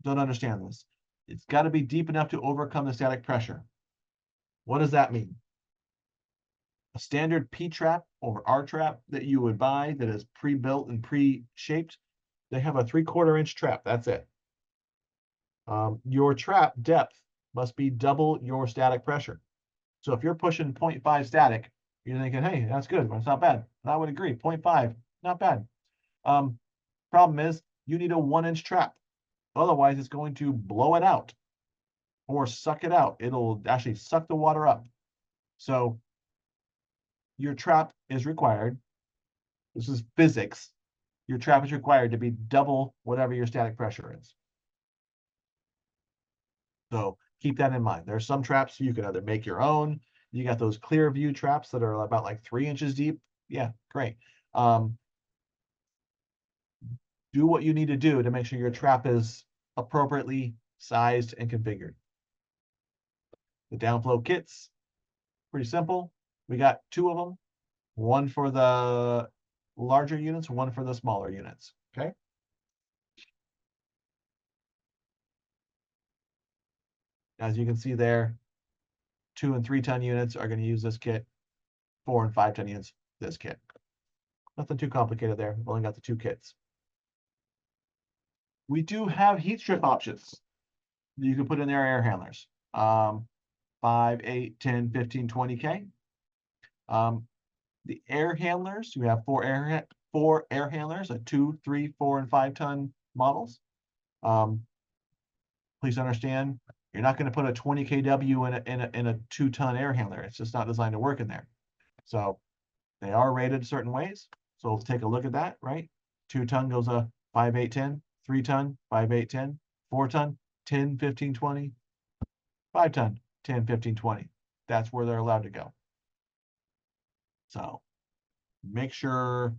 don't understand this. It's got to be deep enough to overcome the static pressure. What does that mean? A standard P-trap or R-trap that you would buy that is pre-built and pre-shaped, they have a 3/4 inch trap. That's it. Your trap depth must be double your static pressure. So if you're pushing 0.5 static, you're thinking, hey, that's good, but it's not bad. And I would agree, 0.5, not bad. Problem is, you need a 1-inch trap. Otherwise, it's going to blow it out or suck it out. It'll actually suck the water up. So your trap is required. This is physics. Your trap is required to be double whatever your static pressure is. So keep that in mind. There are some traps you can either make your own. You got those clear view traps that are about like 3 inches deep. Yeah, great. Do what you need to do to make sure your trap is appropriately sized and configured. The downflow kits, pretty simple. We got 2 of them, one for the larger units, one for the smaller units, okay? As you can see there, 2 and 3 ton units are going to use this kit. 4 and 5 ton units, this kit. Nothing too complicated there. We've only got the 2 kits. We do have heat strip options that you can put in their air handlers. 5, 8, 10, 15, 20K. The air handlers, you have 4 air handlers, a 2, 3, 4, and 5 ton models. Please understand, you're not going to put a 20 kW in a 2-ton air handler. It's just not designed to work in there. So they are rated certain ways. So let's take a look at that, right? 2-ton goes a 5, 8, 10, 3-ton, 5, 8, 10, 4-ton, 10, 15, 20, 5-ton, 10, 15, 20. That's where they're allowed to go. So make sure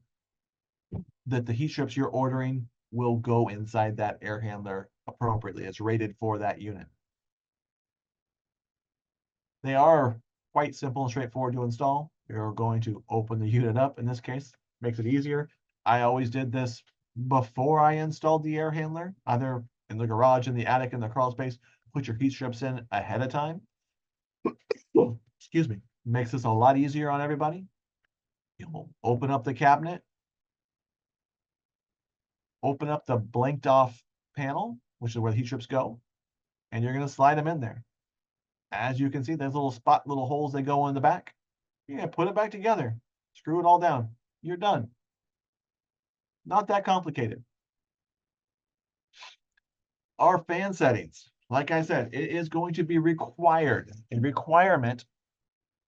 that the heat strips you're ordering will go inside that air handler appropriately. It's rated for that unit. They are quite simple and straightforward to install. You're going to open the unit up. In this case, makes it easier. I always did this before I installed the air handler, either in the garage, in the attic, in the crawl space. Put your heat strips in ahead of time. Excuse me. Makes this a lot easier on everybody. You'll open up the cabinet, open up the blanked off panel, which is where the heat strips go, and you're going to slide them in there. As you can see, there's little holes that go in the back. You're going to put it back together, screw it all down. You're done. Not that complicated. Our fan settings, like I said, it is going to be required, a requirement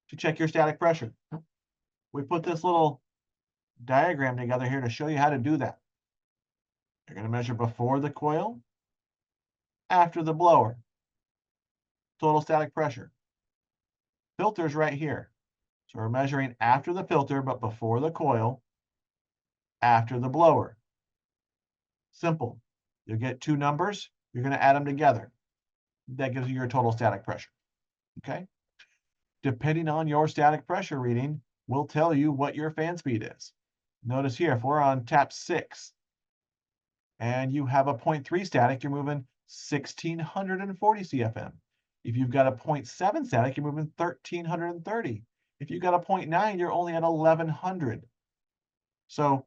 to check your static pressure. We put this little diagram together here to show you how to do that. You're going to measure before the coil, after the blower, total static pressure. Filter's right here. So we're measuring after the filter, but before the coil, after the blower. Simple. You'll get two numbers. You're going to add them together. That gives you your total static pressure. Okay? Depending on your static pressure reading, will tell you what your fan speed is. Notice here, if we're on tap 6 and you have a 0.3 static, you're moving 1640 CFM. If you've got a 0.7 static, you're moving 1330. If you've got a 0.9, you're only at 1100. So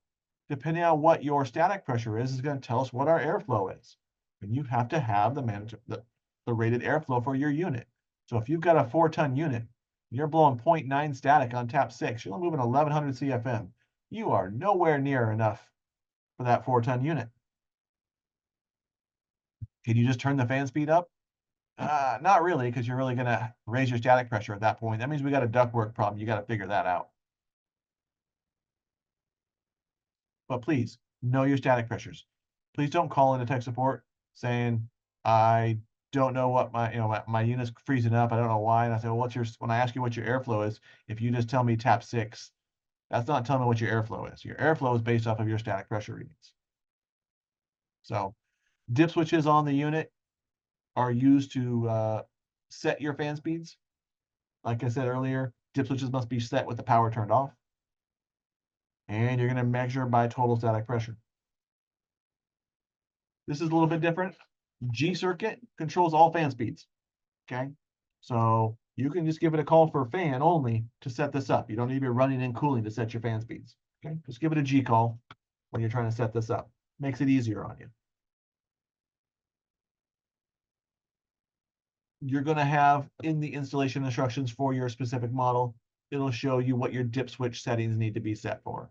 depending on what your static pressure is going to tell us what our airflow is. And you have to have the rated airflow for your unit. So if you've got a 4-ton unit, you're blowing 0.9 static on tap 6, you're only moving 1100 CFM. You are nowhere near enough for that 4-ton unit. Can you just turn the fan speed up? Not really, because you're really going to raise your static pressure at that point. That means we got a ductwork problem. You got to figure that out. But please know your static pressures. Please don't call into tech support saying, I don't know what my unit's freezing up. I don't know why. And I say, well, when I ask you what your airflow is, if you just tell me tap 6, that's not telling me what your airflow is. Your airflow is based off of your static pressure readings. So dip switches on the unit are used to set your fan speeds. Like I said earlier, dip switches must be set with the power turned off. And you're going to measure by total static pressure. This is a little bit different. G circuit controls all fan speeds. Okay. So you can just give it a call for fan only to set this up. You don't need to be running and cooling to set your fan speeds. Okay. Just give it a G call when you're trying to set this up. Makes it easier on you. You're going to have in the installation instructions for your specific model, it'll show you what your dip switch settings need to be set for,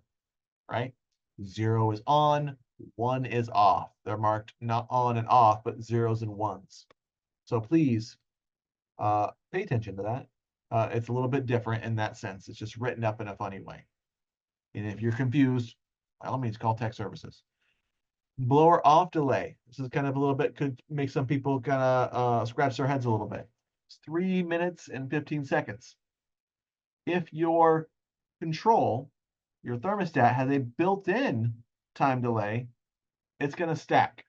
right? 0 is on, 1 is off. They're marked not on and off, but 0s and 1s. So please pay attention to that. It's a little bit different in that sense. It's just written up in a funny way. And if you're confused, by all means, call tech services. Blower off delay. This is kind of a little bit, could make some people kind of scratch their heads a little bit. It's 3 minutes and 15 seconds. If your control, your thermostat has a built-in time delay, it's going to stack.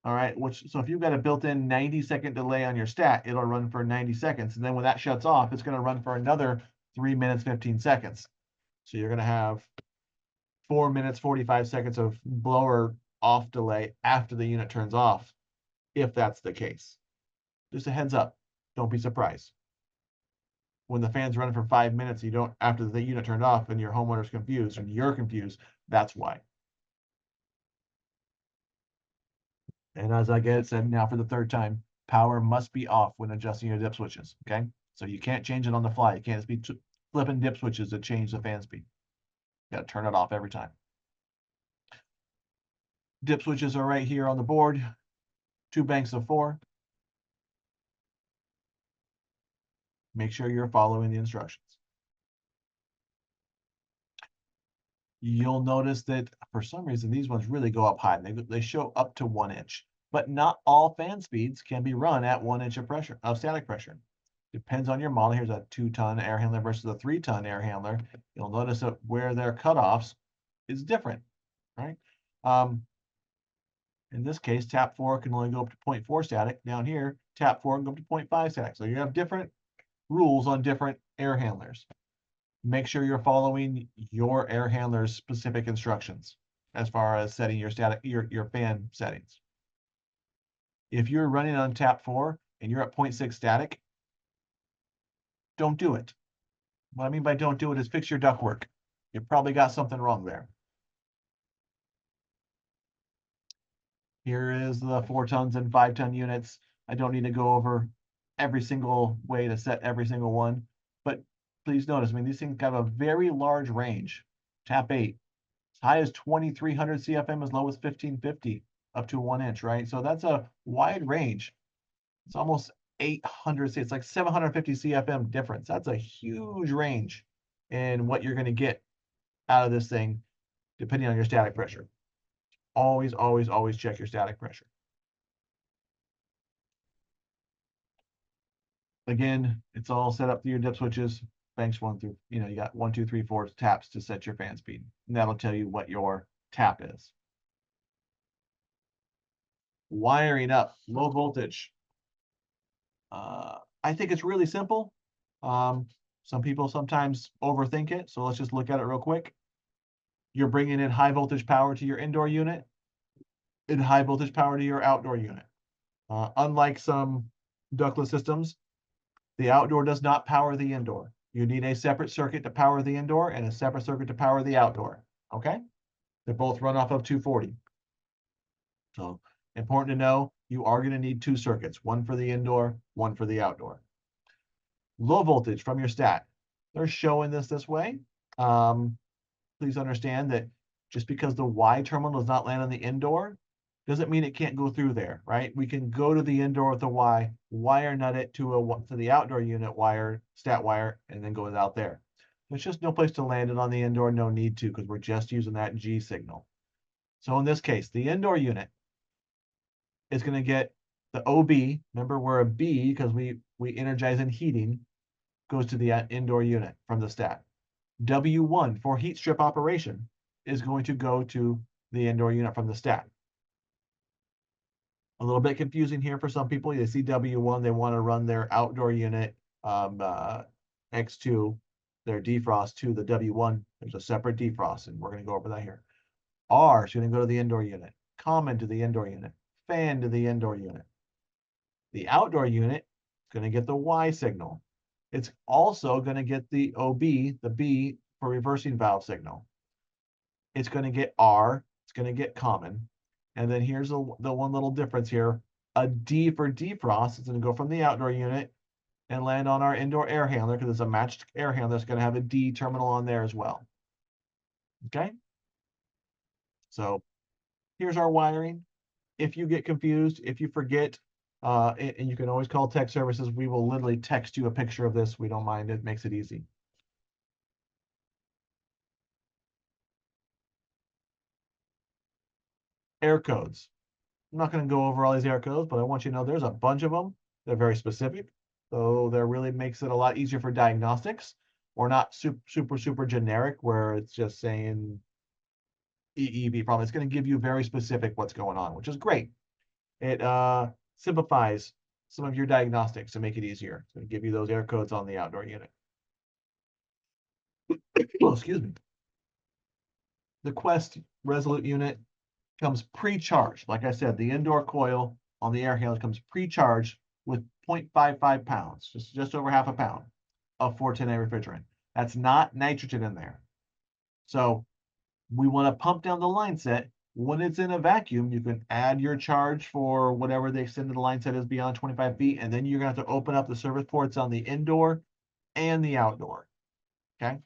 All right, so if you've got a built-in 90-second delay on your stat, it'll run for 90 seconds. And then when that shuts off, it's going to run for another 3 minutes, 15 seconds. So you're going to have 4 minutes, 45 seconds of blower off delay after the unit turns off, if that's the case. Just a heads up, don't be surprised. When the fan's running for 5 minutes, after the unit turned off and your homeowner's confused and you're confused, that's why. And as I said now for the 3rd time, power must be off when adjusting your dip switches, okay? So you can't change it on the fly. You can't just be flipping dip switches to change the fan speed. You gotta turn it off every time. Dip switches are right here on the board, 2 banks of 4. Make sure you're following the instructions. You'll notice that for some reason, these ones really go up high. They show up to 1 inch, but not all fan speeds can be run at 1 inch of static pressure. Depends on your model. Here's a 2-ton air handler versus a 3-ton air handler. You'll notice that where their cutoffs is different, right? In this case, tap 4 can only go up to 0.4 static. Down here, tap 4 can go up to 0.5 static. So you have different rules on different air handlers. Make sure you're following your air handler's specific instructions as far as setting your fan settings. If you're running on tap 4 and you're at 0.6 static, don't do it. What I mean by don't do it is fix your ductwork. You probably got something wrong there. Here is the 4 tons and 5 ton units. I don't need to go over every single way to set every single one, but please notice, I mean, these things have a very large range. Tap 8, as high as 2300 CFM, as low as 1550, up to 1 inch, right? So that's a wide range. It's almost 800, it's like 750 CFM difference. That's a huge range in what you're going to get out of this thing, depending on your static pressure. Always, always, always check your static pressure. Again, it's all set up through your dip switches. Banks 1 through, you got 1, 2, 3, 4 taps to set your fan speed. And that'll tell you what your tap is. Wiring up, low voltage. I think it's really simple. Some people sometimes overthink it, so let's just look at it real quick. You're bringing in high voltage power to your indoor unit and high voltage power to your outdoor unit. Unlike some ductless systems, the outdoor does not power the indoor. You need a separate circuit to power the indoor and a separate circuit to power the outdoor. Okay? They both run off of 240. So important to know, you are going to need 2 circuits, one for the indoor, one for the outdoor. Low voltage from your stat. They're showing this way. Please understand that just because the Y terminal does not land on the indoor doesn't mean it can't go through there, right? We can go to the indoor with the Y, wire nut it to the outdoor unit wire, stat wire, and then go out there. There's just no place to land it on the indoor, no need to, because we're just using that G signal. So in this case, the indoor unit is going to get the OB. Remember, we're a B because we energize in heating, goes to the indoor unit from the stat. W1 for heat strip operation is going to go to the indoor unit from the stat. A little bit confusing here for some people. They see W1, they want to run their outdoor unit X2, their defrost to the W1. There's a separate defrost, and we're going to go over that here. R is going to go to the indoor unit, common to the indoor unit, fan to the indoor unit. The outdoor unit is going to get the Y signal. It's also going to get the OB, the B for reversing valve signal. It's going to get R, it's going to get common. And then here's the one little difference here. A D for defrost is going to go from the outdoor unit and land on our indoor air handler because it's a matched air handler that's going to have a D terminal on there as well. Okay? So here's our wiring. If you get confused, if you forget, and you can always call tech services, we will literally text you a picture of this. We don't mind, it makes it easy. Air codes. I'm not going to go over all these air codes, but I want you to know there's a bunch of them. They're very specific. So that really makes it a lot easier for diagnostics, or not super generic where it's just saying EEB problem. It's going to give you very specific what's going on, which is great. It simplifies some of your diagnostics to make it easier. It's going to give you those air codes on the outdoor unit. Oh, excuse me. The Quest Resolute unit comes pre-charged. Like I said, the indoor coil on the air handler comes pre-charged with 0.55 pounds, just over half a pound of 410A refrigerant. That's not nitrogen in there. So we want to pump down the line set. When it's in a vacuum, you can add your charge for whatever the extended line set is beyond 25 feet, and then you're going to have to open up the service ports on the indoor and the outdoor. Okay.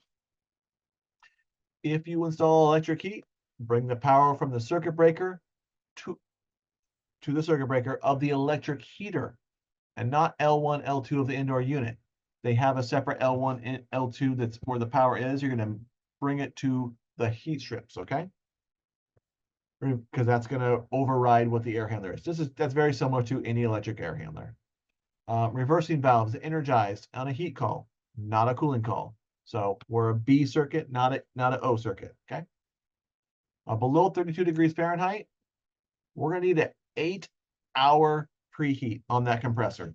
If you install electric heat, bring the power from the circuit breaker to the circuit breaker of the electric heater, and not L1, L2 of the indoor unit. They have a separate L1 and L2 that's where the power is. You're going to bring it to the heat strips, okay? Because that's going to override what the air handler is. That's very similar to any electric air handler. Reversing valves energized on a heat call, not a cooling call. So we're a B circuit, not an O circuit, okay? Below 32 degrees Fahrenheit, we're going to need an 8-hour preheat on that compressor.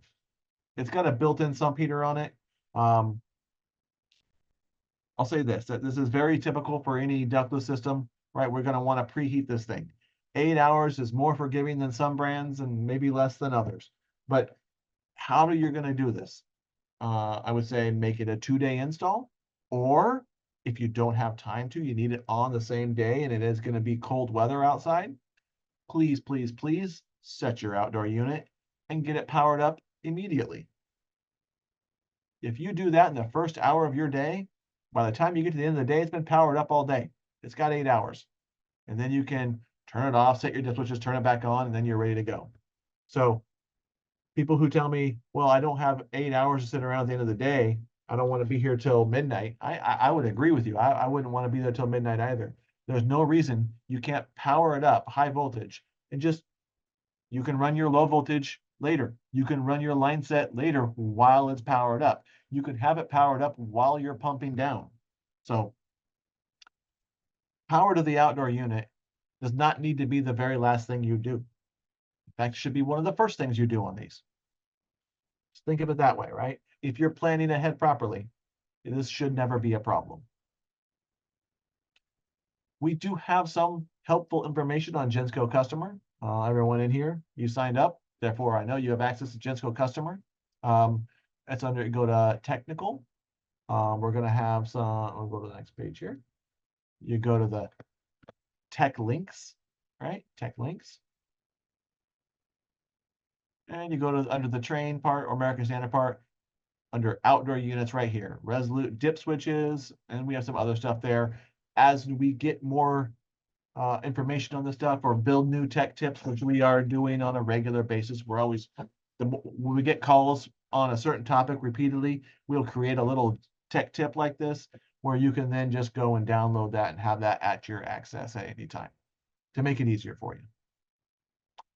It's got a built-in sump heater on it. I'll say this, that this is very typical for any ductless system, right? We're going to want to preheat this thing. 8 hours is more forgiving than some brands and maybe less than others. But how are you going to do this? I would say make it a 2-day install, or if you don't have time to, you need it on the same day and it is going to be cold weather outside, please, please, please set your outdoor unit and get it powered up immediately. If you do that in the first hour of your day, by the time you get to the end of the day, it's been powered up all day. It's got 8 hours. And then you can turn it off, set your dip switches, turn it back on, and then you're ready to go. So people who tell me, well, I don't have 8 hours to sit around at the end of the day, I don't want to be here till midnight. I would agree with you. I wouldn't want to be there till midnight either. There's no reason you can't power it up high voltage and just, you can run your low voltage later. You can run your line set later while it's powered up. You can have it powered up while you're pumping down. So power to the outdoor unit does not need to be the very last thing you do. In fact, it should be one of the first things you do on these. Just think of it that way, right? If you're planning ahead properly, this should never be a problem. We do have some helpful information on Gensco Customer. Everyone in here, you signed up. Therefore, I know you have access to Gensco Customer. It's under, go to Technical. We're going to have some, I'll go to the next page here. You go to the Tech Links, right? Tech Links. And you go to under the train part or American Standard part, under outdoor units right here, Resolute dip switches, and we have some other stuff there. As we get more information on this stuff or build new tech tips, which we are doing on a regular basis, we're always, when we get calls on a certain topic repeatedly, we'll create a little tech tip like this where you can then just go and download that and have that at your access at any time to make it easier for you.